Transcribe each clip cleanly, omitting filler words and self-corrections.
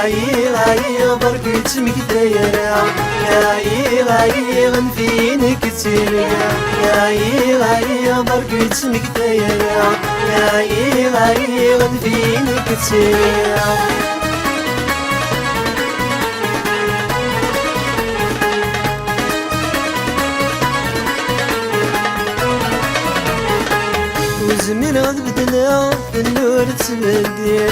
غاي برك تسمك دايرة غاي غنفينك تسيرة غاي برك تسمك دايرة غاي غنفينك تسيرة وزمير غتبدلا النور تبدل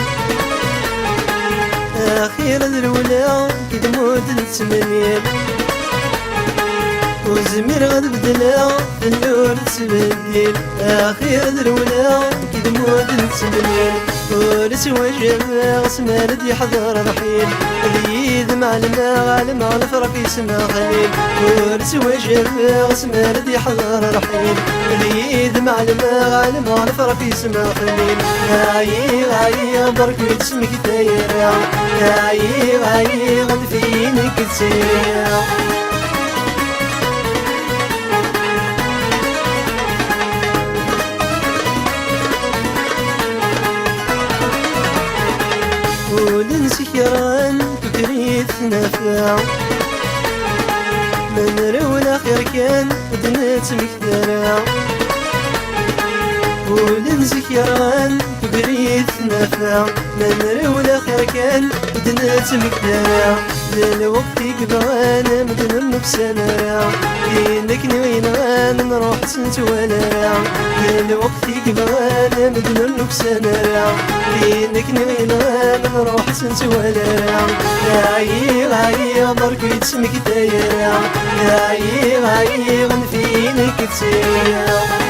أخير الولا كدموت نتمنيل وزمير غتبدلا النور تبدل أخير الولا كدموت نتمنيل ورسوى جمع سمارد يحضر رحيل اليد مع الماء عالم على الفرق يسمى خليل ورسوى جمع سمارد يحضر رحيل اليد مع الماء عالم على الفرق يسمى خليل غاي برك تسمك دايرة غاي غنفينك تسيرة ولنسكران تكريت نافع من رولا خير كان دنيت مكترع ولنسكران تكريت نافع من رولا خير كان دنيت مكترع للوقت يقبغانا مدن النفس نرع إنك نوين غانا نروح سنت ولا رع للوقت يقبغانا مدن النفس نرع إنك نوين غانا نروح سنت ولا رع غاي برك تسمك دايرة غاي غنفينك تسيرة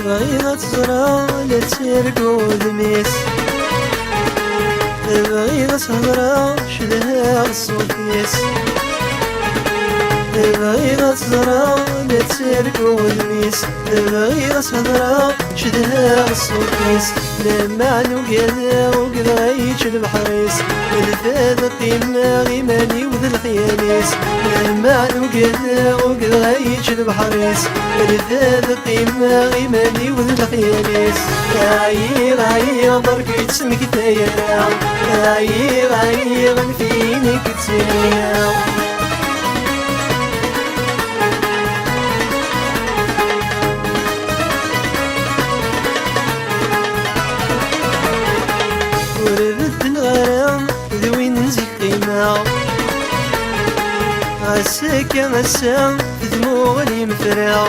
بغيت تزرع لتسرق ودميس بغيت تهضرا شدها الصوفيس بغيت تزرع لتسرق ودميس بغيت تهضرا شدها الصوفيس لما نوقيا وقد غيتش البحريس الفاد قيمة غيماني وذ الخياليس لما نوقيا وقد غيتش البحريس الفاد قيمة غيماني وذ الخياليس غاي برك تسمك دايرة غاي غنفينك تسيرة وربت الغرام ذوين نزيك قيمة عساك مسام في دموع المفرع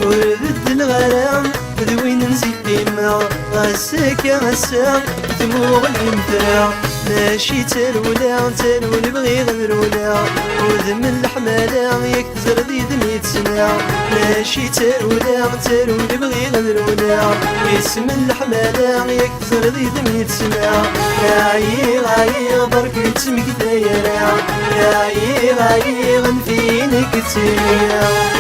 وربت الغرام ذوين نزيك قيمة عساك مسام في دموع المفرع ماشي تالولا بغي غيرولا وذم الحمالة ياك تزردي دمي تسمع ماشي تالولا بغي غيرولا اسم الحمالة ياك تزردي دمي تسمع غاي برك تسمك دايرة غاي غنفينك تسيرة